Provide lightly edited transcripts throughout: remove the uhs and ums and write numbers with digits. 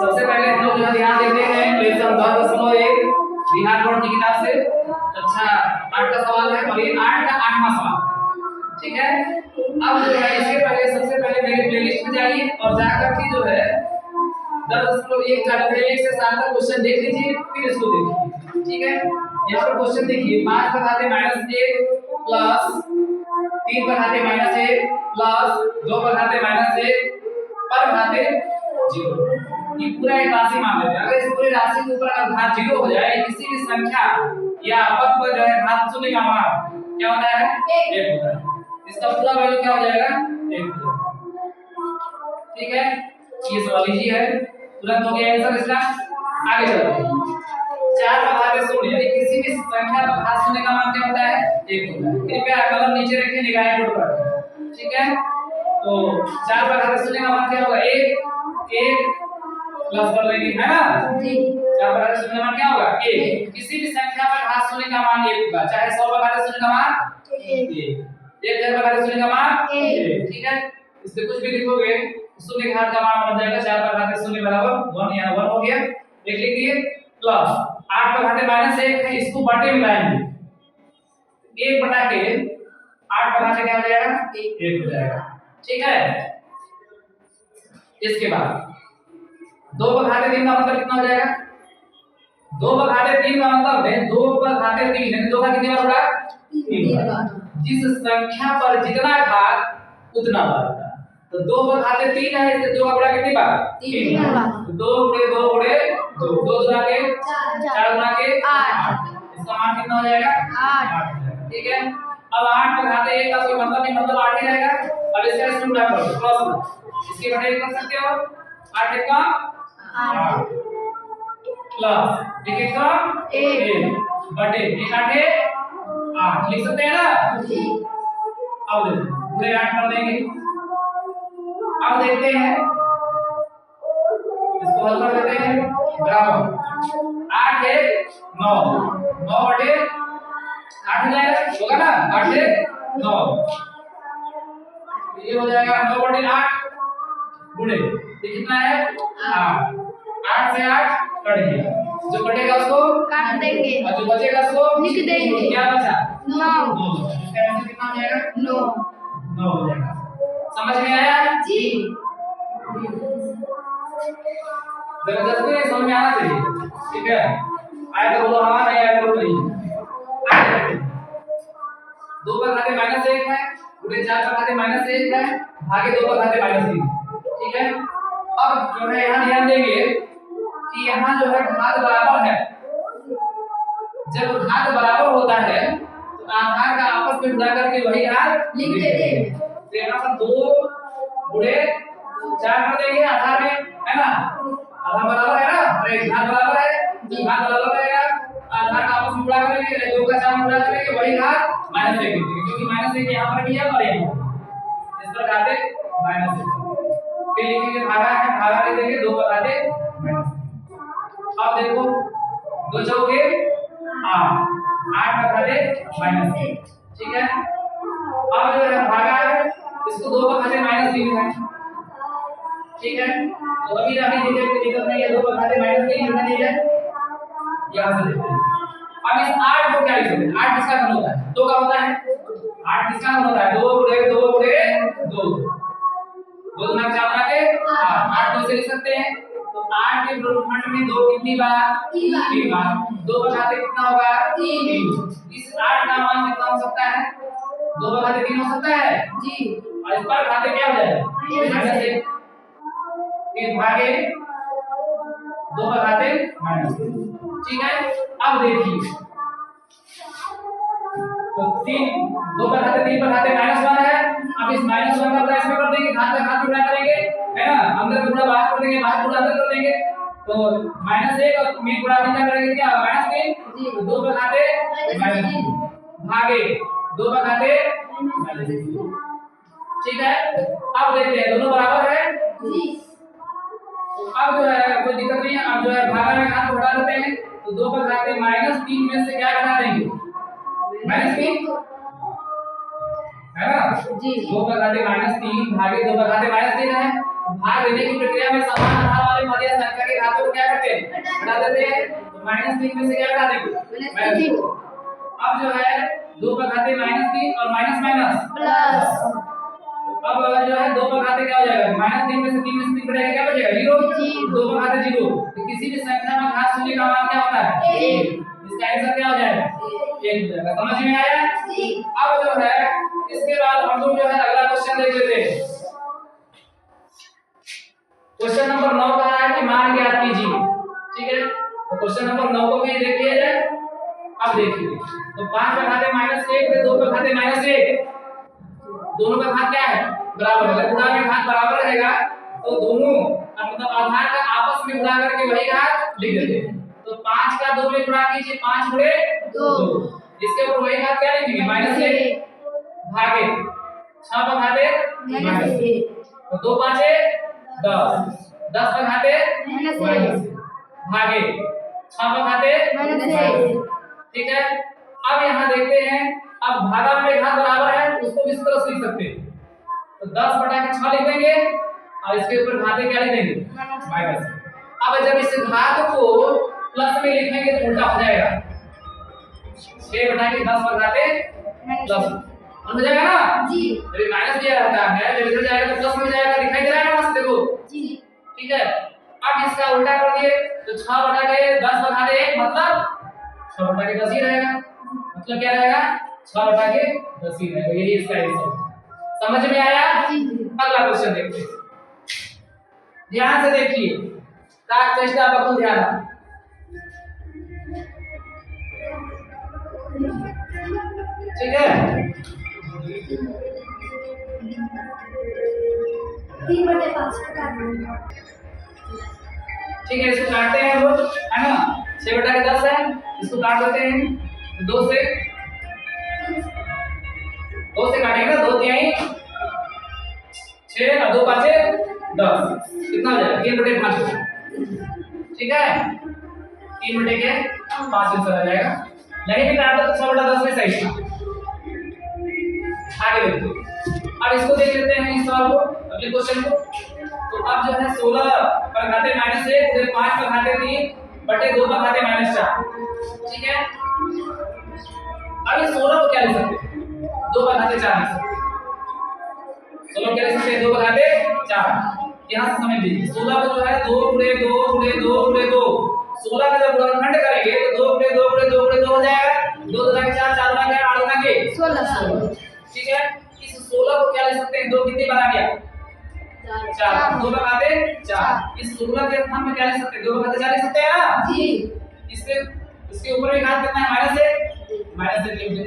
सबसे पहले हम लोग जो ध्यान देते हैं लेसन 10.1 बिहार बोर्ड की किताब से अच्छा 8 का सवाल है और ये 8 का 8वां सवाल, ठीक है। अब जो है इसके पहले सबसे पहले मेरे प्लेलिस्ट में जाइए और जाकर के जो है 10.1 का पहले 1 से 7 तक क्वेश्चन देख लीजिए, फिर इसको देखिए, ठीक है। यहाँ पर क्वेश्चन देखिए 5 पर घाते -1 प्लस 3 पर घाते -1 प्लस 2 पर घाते -1 पर घाते 0। ये पूरा एक राशि मान लेते हैं। अगर इस पूरी राशि के ऊपर अगर घात 0 हो जाए किसी भी संख्या या पद पर जो है घात शून्य का मान क्या होता है 1 होता है। इसका पूरा वैल्यू क्या हो जाएगा 1 हो जाएगा, ठीक है। ये सवाल इजी है, तुरंत हो गया आंसर इसका। आगे चलते हैं 4 पर घाते 0 यानी किसी भी संख्या पर घात शून्य का मान क्या होता है 1 होता है। कृपया कलम नीचे रखिए निगाहें बोर्ड पर, ठीक है। तो 4 पर घाते 0 का मान क्या होगा 1 प्लस कर लेंगे है ना जी। 4 पर घाते 0 का मान क्या होगा 1। किसी भी संख्या पर घात शून्य का मान 1 होगा, चाहे 100 पर घाते 0 का मान 1, 1000 पर घाते 0 का मान 1, ठीक है। इससे कुछ भी लिखोगे शून्य घात का मान बन जाएगा 4 पर घाते 0 बराबर 1, यहाँ 1 हो गया, एक लिख दिए। प्लस 8 पर घाते -1 है, इसको बटे में लाएंगे 1 बटा के 8 पर घाते क्या हो जाएगा 1 हो जाएगा, ठीक है। इसके बाद 2 पर घाते 3 का मतलब कितना हो जाएगा 2 पर घाते 3 का मतलब है 2 पर घाते 3 यानी 2 का कितनी बार होगा 3 बार। जिस संख्या पर जितना घात उतना बार होगा, तो 2 पर घाते 3 है इसलिए 2 का गुणा कितनी बार 3 बार। 2 गुणे 2 गुणे 2, 2 गुणा के 4 गुणा के 8, इसका मान कितना हो जाएगा 8, ठीक है। अब 8 पर घाते 1 का कोई मतलब नहीं, मतलब 8 ही रहेगा। अब इसका इसमें गुणा करो प्लस इसके बटे कर सकते हो 8 1 का 8 प्लस 1 1 का 1 बटे 1 8 8 लिख सकते हैं ना जी। अब देखो पूरे 8 कर देंगे। अब देखते हैं इसको हल कर देते हैं बराबर 8 है 9 9 बटे 8 हो जाएगा होगा ना 8 है 9 ये हो जाएगा 9 बटे 8 गुणे ये कितना है 8 8 से 8 कट गया, जो कटेगा उसको काट देंगे और जो बचेगा उसको लिख देंगे। क्या बचा 9 इसका आंसर कितना हो जाएगा 9 हो जाएगा। समझ में आया जी। जबरदस्ती नहीं समझ में आना चाहिए, ठीक है। आया तो बोलो हाँ, नहीं आया तो नहीं। 2 पर घाते -1 है गुणे 4 पर घाते -1 है भागे 2 पर घाते -3, ठीक है। अब जो है यहाँ ध्यान देंगे कि यहाँ जो है घात बराबर है, जब घात बराबर होता है तो आधार का आपस में गुणा करके वही घात लिख देते हैं। तो यहाँ पर 2 गुणे 4 कर देंगे आधार में है ना, आधार बराबर है ना, अरे घात बराबर है जो घात बराबर रहेगा आधार का आपस में गुणा करेंगे 2 का 4 गुणा करेंगे वही घात -1 देंगे, क्योंकि -1 यहाँ पर भी है और यहाँ इस पर घाते -1 फिर लिखेंगे भागा है भागा लिख देंगे 2 पर घाते -1। अब देखो 2 चौके 8 8 पर घाते -1, ठीक है। अब जो है भागा है इसको 2 पर घाते -3 है, ठीक है। तो अभी दिक्कत नहीं है 2 पर घाते -3 लिखना चाहिए, यहां से देखते हैं। अब इस 8 को क्या लिख सकते हैं 8 किसका घन होता है 2 का होता है 8 किसका घन होता है 2 गुणे 2 गुणे 2 2 गुना 4 गुना के 8 2 से लिख सकते हैं। तो 8 के गुणनखंड में 2 कितनी बार 3 बार 2 पर घाते कितना होगा 3। इस 8 का मान कितना हो सकता है 2 पर घाते 3 हो सकता है जी, और इस पर घाते क्या हो जाएगा -1 फिर भागे 2 पर घाते -3, ठीक है। अब देखिए तो 2 पर घाते 3 पर घाते -1 है। अब इस -1 का प्लस में कर देंगे घात का घात गुणा करेंगे है ना, अंदर का गुणा बाहर कर देंगे बाहर गुणा अंदर कर देंगे तो -1 और में गुणा कितना करेंगे क्या -3 जी, तो 2 पर घाते -3 भागे 2 पर घाते -3, ठीक है। अब देखते हैं दोनों बराबर है जी। अब जो है कोई दिक्कत नहीं है, अब जो है भागा में घात बढ़ा देते हैं तो 2 पर घाते -3 में से क्या घटा देंगे -3 है ना जी। 2 पर घाते -3 भागे 2 पर घाते -3 है भाग देने की प्रक्रिया में समान आधार वाले मध्य संख्या के घातों को क्या करते हैं, घटा देते हैं। तो -3 में से क्या घटा देंगे, अब जो है 2 पर घाते -3 और माइनस माइनस प्लस। अब जो है 2 पर घाते क्या हो जाएगा, -3 में से 3 कटेगा, क्या बचेगा 0। 2 पर घाते 0। तो किसी भी संख्या में घात शून्य का मान क्या होता है, 1। इसका आंसर क्या हो जाएगा, 1 हो जाएगा। समझ में आया जी। अब जो है इसके बाद हम लोग जो है अगला क्वेश्चन देख लेते हैं। क्वेश्चन नंबर 9 कह रहा है कि मान ज्ञात कीजिए। ठीक है, तो क्वेश्चन नंबर 9 को भी देख लिया जाए। अब देखिए, तो 5 पर घाते -1 पे 2 पर घाते -1, दोनों का घात क्या है, बराबर है। अगर गुणा में घात बराबर रहेगा तो दोनों मतलब आधार का आपस में गुणा करके वही घात लिख देते हैं। तो 5 का 2 में गुणा कीजिए, 5 गुणे 2। इसके ऊपर वही घात क्या लिखेंगे, -1 भागे 6 पर घाते -1, तो 2 5 10, 10 पर घाते -1 भागे 6 पर घाते -1। ठीक है, अब यहाँ देखते हैं, अब भागा में घात बराबर है उसको इस तरह से लिख सकते हैं। तो 10 बटा के 6 लिख देंगे और इसके ऊपर घाते क्या लिख देंगे, माइनस। अब जब इस घात को प्लस में लिखेंगे तो उल्टा हो जाएगा, 6 बटा के 10 पर घाते प्लस हो जाएगा ना जी। जब माइनस दिया रहता है जब इधर जाएगा तो प्लस में जाएगा, दिखाई दे रहा है ना, देखो जी। ठीक है, अब इसका उल्टा कर दिए तो 6 बटा के 10 पर घाते 1 मतलब 6 बटा के 10 ही रहेगा। मतलब क्या रहेगा, 6 बटा के 10 ही रहेगा। यही इसका आंसर। समझ में आया जी। अगला क्वेश्चन देखते हैं, ध्यान से देखिए, काट चेष्टा बकुल ध्यान। ठीक है, 3/5 ठीक है, इसको काटते हैं हम लोग, है ना। 6 बटा के 10 है, इसको काट देते हैं 2 से काटेंगे ना, 2 तिहाई 6 और 2 5 10, कितना हो जाएगा 3/5 हो जाएगा। ठीक है, 3/5 आंसर आ जाएगा। नहीं भी काटा तो 6 बटा 10 में सही था। आगे देखते, अब इसको देख लेते हैं इस सवाल को, अगले क्वेश्चन को। तो अब जो है 16 पर घाते -1 उधर 5 पर घाते 3 बटे 2 पर घाते -4। ठीक है, अब ये 16 को क्या लिख सकते हैं, 2 पर घाते 4 लिख सकते हैं। 16 क्या लिख सकते हैं, 2 पर घाते 4। यहां से समझ लीजिए, 16 को जो है 2 गुणे 2 गुणे 2 गुणे 2, 16 का जब गुणनखंड करेंगे तो 2 गुणे 2 गुणे 2 गुणे 2 हो जाएगा, 2 गुना के 4, 4 गुना के 8 गुना के 16। ठीक है, इस 16 को क्या लिख सकते हैं, 2 कितनी बार आ गया 4, 2 पर घाते 4। इस 16 के स्थान में क्या लिख सकते हैं, 2 पर घाते 4 लिख सकते हैं ना जी। इसके इसके ऊपर में घात कितना है, -1 लिख दे।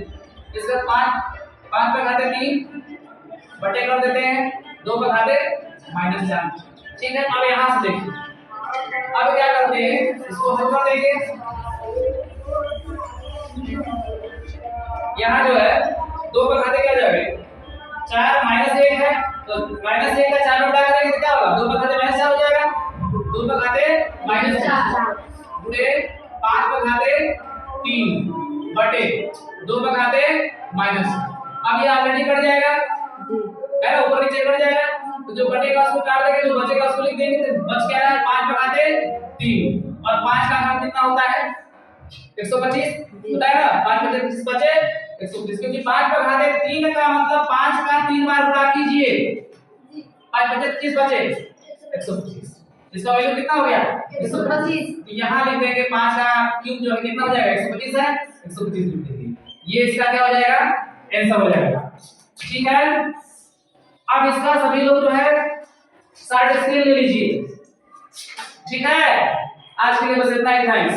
इसका 5 पर घाते 3 बटे कर देते हैं 2 पर घाते -4। ठीक है, अब यहां से देखिए, अब क्या करते हैं, इसको हल कर देंगे। यहाँ जो है 2 पर घाते क्या जाएगा 4 -1 है, तो -1 का 4 में उल्टा करेंगे तो क्या होगा, 2 पर घाते -4 हो जाएगा। 2 पर घाते -4 गुणे 5 पर घाते 3 बटे 2 पर घाते -। अब ये ऑलरेडी कट जाएगा, है ना, ऊपर नीचे कट जाएगा, तो जो कटेगा उसको काट देंगे, जो बचेगा उसको लिख देंगे। तो बच क्या रहा है, 5 पर घाते 3 और 5 का घात कितना होता है 125 होता है ना, 5 में से 25 बचे 125, क्योंकि 5 पर घाते 3 का मतलब 5 का 3 बार गुणा कीजिए, 5 बचे 25 बचे 125, इसका वैल्यू कितना हो गया 125। यहाँ लिख देंगे 5 का क्यूब जो है कितना हो जाएगा 125 है, 125 लिख देंगे, ये इसका क्या हो जाएगा आंसर हो जाएगा। ठीक है, अब इसका सभी लोग जो है साइड स्क्रीन ले लीजिए। ठीक है, आज के लिए बस इतना ही, थैंक्स।